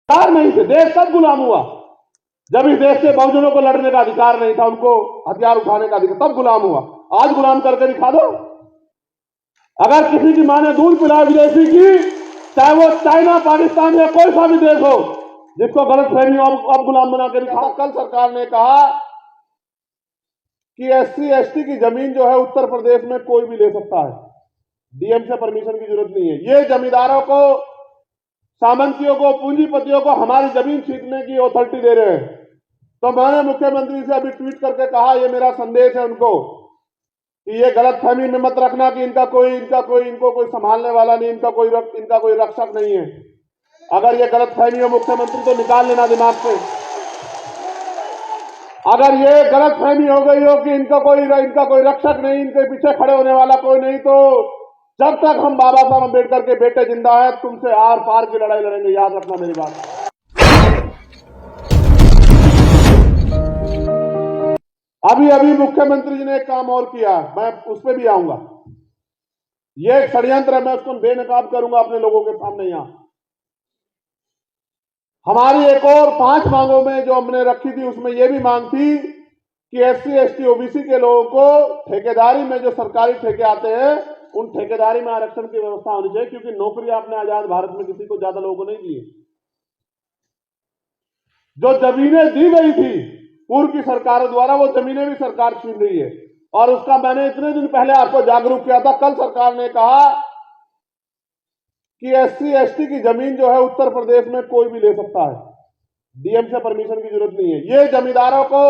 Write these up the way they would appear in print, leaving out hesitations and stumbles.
अधिकार नहीं थे, देश कब गुलाम हुआ? जब इस देश से बहुजनों को लड़ने का अधिकार नहीं था, उनको हथियार उठाने का अधिकार, तब गुलाम हुआ। आज गुलाम करके दिखा दो। अगर किसी की मां ने दूध पिलाया विदेशी की, चाहे वो चाइना, पाकिस्तान या कोई सा भी देश हो, जिसको गलत फहमी अब गुलाम बना के दिखा। कल सरकार ने कहा कि एससी एसटी की जमीन जो है उत्तर प्रदेश में कोई भी ले सकता है, डीएम से परमिशन की जरूरत नहीं है। ये जमींदारों को, सामंतियों को, पूंजीपतियों को हमारी जमीन छीनने की अथॉरिटी दे रहे हैं। तो मैंने मुख्यमंत्री से अभी ट्वीट करके कहा, ये मेरा संदेश है उनको कि ये गलत फहमी में मत रखना कि इनको कोई संभालने वाला नहीं, इनका कोई रक्षक नहीं है। अगर ये गलत फहमी हो मुख्यमंत्री तो निकाल लेना दिमाग से। अगर ये गलत फहमी हो गई हो कि इनका कोई रक्षक नहीं, इनके पीछे खड़े होने वाला कोई नहीं, तो जब तक हम बाबा साहब अम्बेडकर के बेटे जिंदा है, तुमसे आर पार की लड़ाई लड़ेंगे। याद रखना मेरी बात। अभी मुख्यमंत्री जी ने एक काम और किया, मैं उस पर भी आऊंगा। ये एक षड्यंत्र है, मैं उसको बेनकाब करूंगा अपने लोगों के सामने। यहां हमारी एक और 5 मांगों में जो हमने रखी थी, उसमें यह भी मांग थी कि एससी एसटी ओबीसी के लोगों को ठेकेदारी में जो सरकारी ठेके आते हैं, उन ठेकेदारी में आरक्षण की व्यवस्था होनी चाहिए, क्योंकि नौकरी आपने आजाद भारत में किसी को ज्यादा लोगों को नहीं दी। जो जमीनें दी गई थी पूर्व की सरकारों द्वारा, वो जमीनें भी सरकार छीन रही है, और उसका मैंने इतने दिन पहले आपको जागरूक किया था। कल सरकार ने कहा कि एससी एसटी की जमीन जो है उत्तर प्रदेश में कोई भी ले सकता है, डीएम से परमिशन की जरूरत नहीं है। ये जमींदारों को,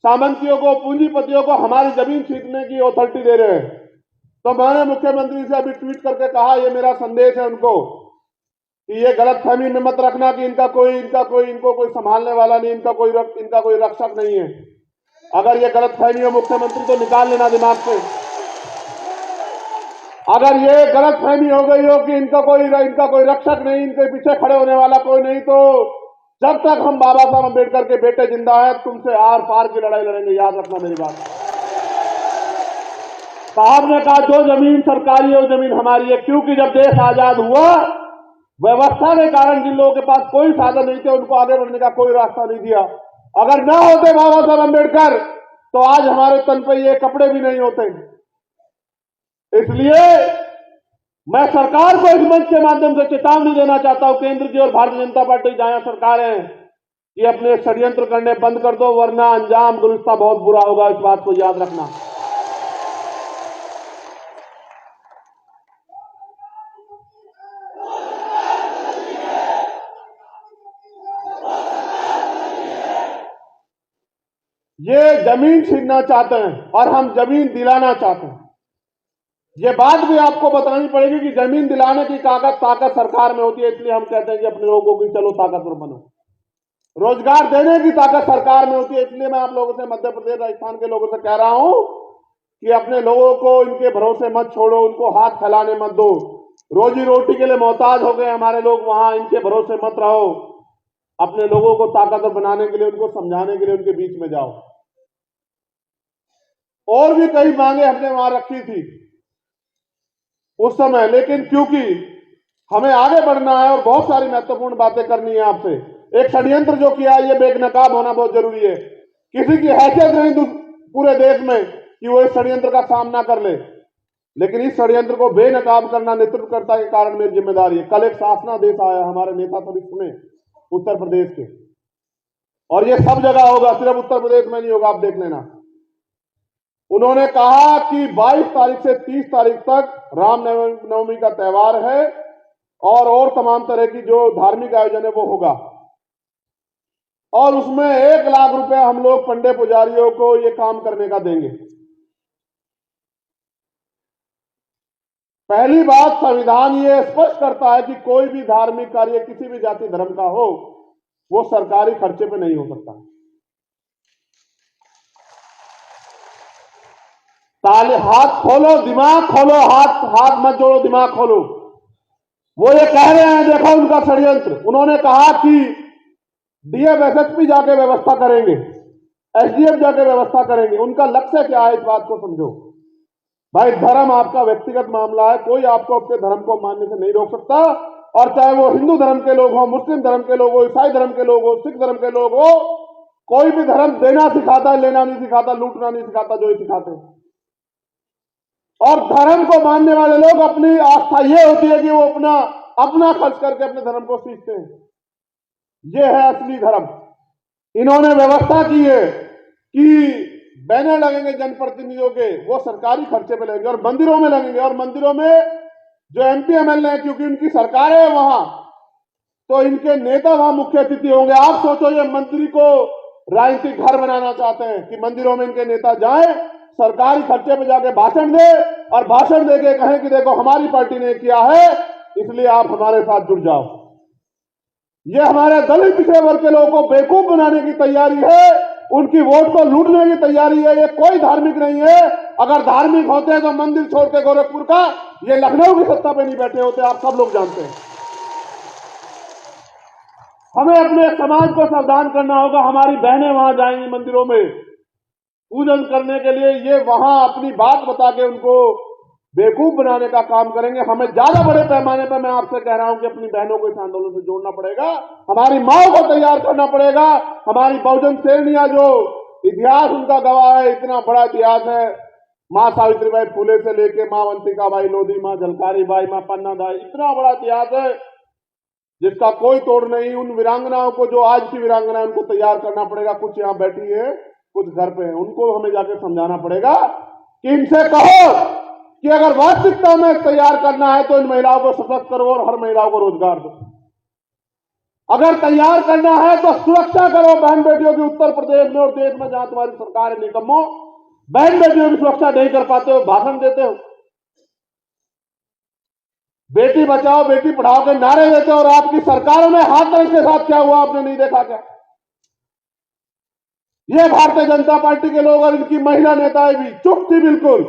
सामंतियों को, पूंजीपतियों को हमारी जमीन छीनने की अथॉरिटी दे रहे हैं। तो मैंने मुख्यमंत्री से अभी ट्वीट करके कहा, ये मेरा संदेश है उनको कि ये गलत फहमी में मत रखना कि इनको कोई संभालने वाला नहीं, इनका कोई रक्षक नहीं है। अगर ये गलत फहमी हो मुख्यमंत्री तो निकाल लेना दिमाग से। अगर ये गलत फहमी हो गई हो कि इनका कोई रक्षक नहीं, इनके पीछे खड़े होने वाला कोई नहीं, तो जब तक हम बाबा साहब अम्बेडकर के बेटे जिंदा है, तुमसे आर पार की लड़ाई लड़ेंगे। याद रखना मेरी बात। साहब ने कहा जो जमीन सरकारी है वो जमीन हमारी है, क्योंकि जब देश आजाद हुआ, व्यवस्था के कारण जिन लोगों के पास कोई साधन नहीं थे, उनको आगे बढ़ने का कोई रास्ता नहीं दिया। अगर ना होते बाबा साहब अम्बेडकर, तो आज हमारे तन पे ये कपड़े भी नहीं होते। इसलिए मैं सरकार को इस मंच के माध्यम से चेतावनी देना चाहता हूं, केंद्र की और भारतीय जनता पार्टी जहां सरकारें, कि अपने षड्यंत्र करने बंद कर दो, वरना अंजाम गुलिस्ता बहुत बुरा होगा। इस बात को याद रखना। ये जमीन छीनना चाहते हैं और हम जमीन दिलाना चाहते हैं। ये बात भी आपको बतानी पड़ेगी कि जमीन दिलाने की ताकत सरकार में होती है। इसलिए हम कहते हैं कि अपने लोगों की चलो ताकतवर बनो। रोजगार देने की ताकत सरकार में होती है। इसलिए मैं आप लोगों से, मध्य प्रदेश, राजस्थान के लोगों से कह रहा हूं कि अपने लोगों को इनके भरोसे मत छोड़ो, उनको हाथ फैलाने मत दो। रोजी रोटी के लिए मोहताज हो गए हमारे लोग, वहां इनके भरोसे मत रहो। अपने लोगों को ताकतवर बनाने के लिए, उनको समझाने के लिए उनके बीच में जाओ। और भी कई मांगे हमने वहां रखी थी उस समय, लेकिन क्योंकि हमें आगे बढ़ना है और बहुत सारी महत्वपूर्ण बातें करनी है आपसे, एक षड्यंत्र जो किया है ये बेनकाब होना बहुत जरूरी है। किसी की हैसियत नहीं पूरे देश में कि वो इस षड्यंत्र का सामना कर ले, लेकिन इस षड्यंत्र को बेनकाब करना नेतृत्वकर्ता के कारण मेरी जिम्मेदारी है। कल एक शासनादेश आया, हमारे नेता सभी सुने, उत्तर प्रदेश के, और ये सब जगह होगा, सिर्फ उत्तर प्रदेश में नहीं होगा, आप देख लेना। उन्होंने कहा कि 22 तारीख से 30 तारीख तक रामनवमी का त्योहार है और तमाम तरह की जो धार्मिक आयोजन है वो होगा, और उसमें 1 लाख रुपए हम लोग पंडे पुजारियों को ये काम करने का देंगे। पहली बात, संविधान ये स्पष्ट करता है कि कोई भी धार्मिक कार्य किसी भी जाति धर्म का हो, वो सरकारी खर्चे पे नहीं हो सकता। ताले हाथ खोलो, दिमाग खोलो, हाथ मत जोड़ो, दिमाग खोलो। वो ये कह रहे हैं, देखो उनका षड्यंत्र। उन्होंने कहा कि डीएम एसएसपी जाके व्यवस्था करेंगे, एसडीएम जाके व्यवस्था करेंगे। उनका लक्ष्य क्या है, इस बात को समझो भाई। धर्म आपका व्यक्तिगत मामला है, कोई आपको अपने धर्म को मानने से नहीं रोक सकता, और चाहे वो हिंदू धर्म के लोग हो, मुस्लिम धर्म के लोग हो, ईसाई धर्म के लोग हो, सिख धर्म के लोग हो, कोई भी धर्म देना सिखाता है, लेना नहीं सिखाता, लूटना नहीं सिखाता, जो ही सिखाते हैं। और धर्म को मानने वाले लोग अपनी आस्था ये होती है कि वो अपना खर्च करके अपने धर्म को सीखते हैं। ये है असली धर्म। इन्होंने व्यवस्था की है कि बैनर लगेंगे जनप्रतिनिधियों के, वो सरकारी खर्चे पे लगेंगे और मंदिरों में लगेंगे, और मंदिरों में जो एमपी एमएलए हैं, क्योंकि उनकी सरकार है वहां, तो इनके नेता वहां मुख्य अतिथि होंगे। आप सोचो, ये मंदिर को राजनीतिक घर बनाना चाहते हैं कि मंदिरों में इनके नेता जाएं, सरकारी खर्चे पे जाके भाषण दे, और भाषण देके कहें कि देखो हमारी पार्टी ने किया है, इसलिए आप हमारे साथ जुड़ जाओ। ये हमारे दलित पिछड़े वर्ग के लोगों को बेवकूफ बनाने की तैयारी है, उनकी वोट को लूटने की तैयारी है। ये कोई धार्मिक नहीं है। अगर धार्मिक होते हैं तो मंदिर छोड़ के गोरखपुर का ये लखनऊ की सत्ता पे नहीं बैठे होते, आप सब लोग जानते हैं। हमें अपने समाज को सावधान करना होगा। हमारी बहनें वहां जाएंगी मंदिरों में पूजन करने के लिए, ये वहां अपनी बात बता के उनको बेवकूफ बनाने का काम करेंगे। हमें ज्यादा बड़े पैमाने पर मैं आपसे कह रहा हूं कि अपनी बहनों को इस आंदोलन से जोड़ना पड़ेगा, हमारी माओ को तैयार करना पड़ेगा। हमारी बहुजन सेनिया जो इतिहास उनका गवाह है, इतना बड़ा इतिहास है, मां सावित्रीबाई फुले से लेके मां अंतिकाबाई लोधी, मां झलकारी बाई, मां पन्नादाई, इतना बड़ा इतिहास है जिसका कोई तोड़ नहीं। उन वीरांगनाओं को, जो आज की वीरांगना, उनको तैयार करना पड़ेगा। कुछ यहां बैठी है, कुछ घर पे है, उनको हमें जाके समझाना पड़ेगा कि इनसे कहो कि अगर वास्तविकता में तैयार करना है तो इन महिलाओं को सशक्त करो और हर महिलाओं को रोजगार दो। अगर तैयार करना है तो सुरक्षा करो बहन बेटियों की। उत्तर प्रदेश में और देश में जहां तुम्हारी सरकार है निकम्मो, बहन बेटियों की सुरक्षा नहीं कर पाते हो, भाषण देते हो, बेटी बचाओ बेटी पढ़ाओ के नारे देते हो, और आपकी सरकारों में हाथरस के साथ क्या हुआ आपने नहीं देखा क्या? ये भारतीय जनता पार्टी के लोग और इनकी महिला नेताएं भी चुप थी बिल्कुल,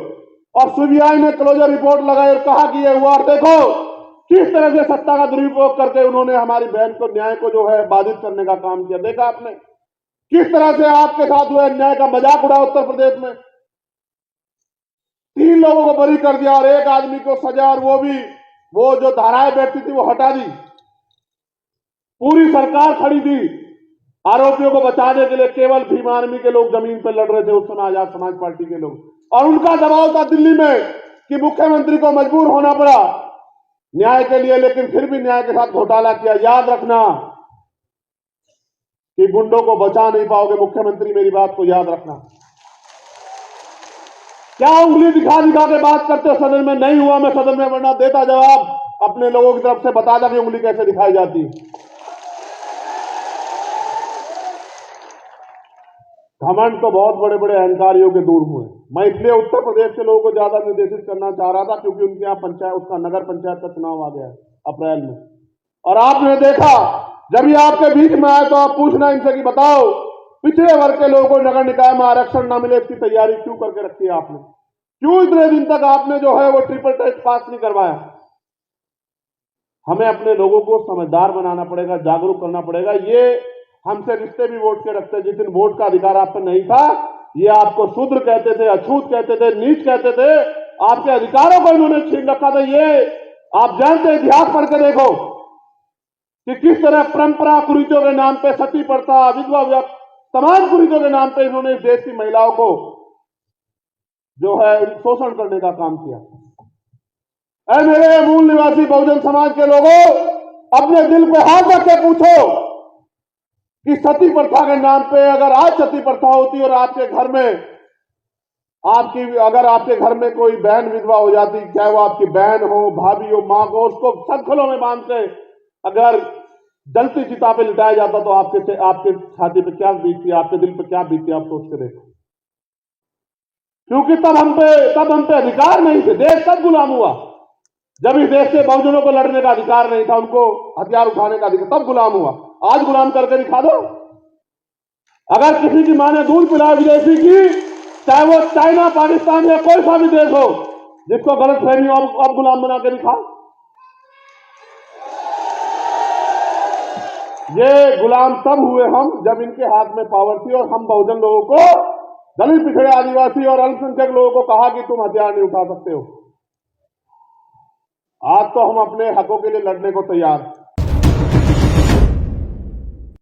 और सीबीआई ने क्लोजर रिपोर्ट लगाई और कहा कि ये हुआ। और देखो किस तरह से सत्ता का दुरुपयोग करके उन्होंने हमारी बहन को, न्याय को जो है बाधित करने का काम किया। देखा आपने किस तरह से आपके साथ हुआ न्याय का मजाक उड़ा। उत्तर प्रदेश में 3 लोगों को बरी कर दिया और 1 आदमी को सजा, और वो जो धाराएं बैठती थी वो हटा दी। पूरी सरकार खड़ी थी आरोपियों को बचाने के लिए। केवल भीम आर्मी के लोग जमीन पर लड़ रहे थे उस समय, आजाद समाज पार्टी के लोग, और उनका दबाव था दिल्ली में कि मुख्यमंत्री को मजबूर होना पड़ा न्याय के लिए, लेकिन फिर भी न्याय के साथ घोटाला किया। याद रखना कि गुंडों को बचा नहीं पाओगे मुख्यमंत्री, मेरी बात को याद रखना। क्या उंगली दिखा दिखा के बात करते हो सदन में? नहीं हुआ मैं सदन में, वरना देता जवाब, अपने लोगों की तरफ से बता दा कि उंगली कैसे दिखाई जाती है। घमंड तो बहुत बड़े बड़े अहंकारियों के दूर हुए। मैं इसलिए उत्तर प्रदेश के लोगों को ज्यादा निर्देशित करना चाह रहा था, क्योंकि उनके यहाँ पंचायत, उसका नगर पंचायत का चुनाव आ गया अप्रैल में, और आपने देखा जब ये आपके बीच में आए तो आप पूछना इनसे कि बताओ पिछड़े वर्ग के लोगों को नगर निकाय में आरक्षण न मिले, इसकी तैयारी क्यों करके रखी है आपने? क्यों इतने दिन तक आपने जो है वो ट्रिपल टेस्ट पास नहीं करवाया? हमें अपने लोगों को समझदार बनाना पड़ेगा, जागरूक करना पड़ेगा। ये हमसे रिश्ते भी वोट के रखते। जिस दिन वोट का अधिकार आप पर नहीं था, ये आपको शूद्र कहते थे, अछूत कहते थे, नीच कहते थे, आपके अधिकारों को इन्होंने छीन रखा था। ये आप जानते, इतिहास पढ़ के देखो कि किस तरह परंपरा कुरीतियों के नाम पे, सती प्रथा, विधवा, तमाम कुरीतियों के नाम पे इन्होंने इस देश की महिलाओं को जो है शोषण करने का काम किया। ऐ मेरे मूल निवासी बहुजन समाज के लोगों, अपने दिल पे हाथ रख के पूछो कि सती प्रथा के नाम पे अगर आज सती प्रथा होती और आपके घर में अगर आपके घर में कोई बहन विधवा हो जाती, चाहे वो आपकी बहन हो, भाभी हो, मां को, उसको संखलों में बांध के अगर जलती चिता पे लिटाया जाता तो आपके छाती पे क्या बीतती, आपके दिल पे क्या बीतती, आप सोच के देखो। क्योंकि तब हम पे अधिकार नहीं थे। देश कब गुलाम हुआ? जब इस देश के बहुजनों को लड़ने का अधिकार नहीं था, उनको हथियार उठाने का अधिकार, तब गुलाम हुआ। आज गुलाम करके दिखा दो। अगर किसी की मां ने दूध पिलाया विदेशी की, चाहे वो चाइना, पाकिस्तान या कोई सा भी देश हो, जिसको गलत फहमी हो, अब गुलाम बना के दिखाओ। ये गुलाम तब हुए हम जब इनके हाथ में पावर थी, और हम बहुजन लोगों को, दलित पिछड़े आदिवासी और अल्पसंख्यक लोगों को कहा कि तुम हथियार नहीं उठा सकते हो। आज तो हम अपने हकों के लिए लड़ने को तैयार हैं।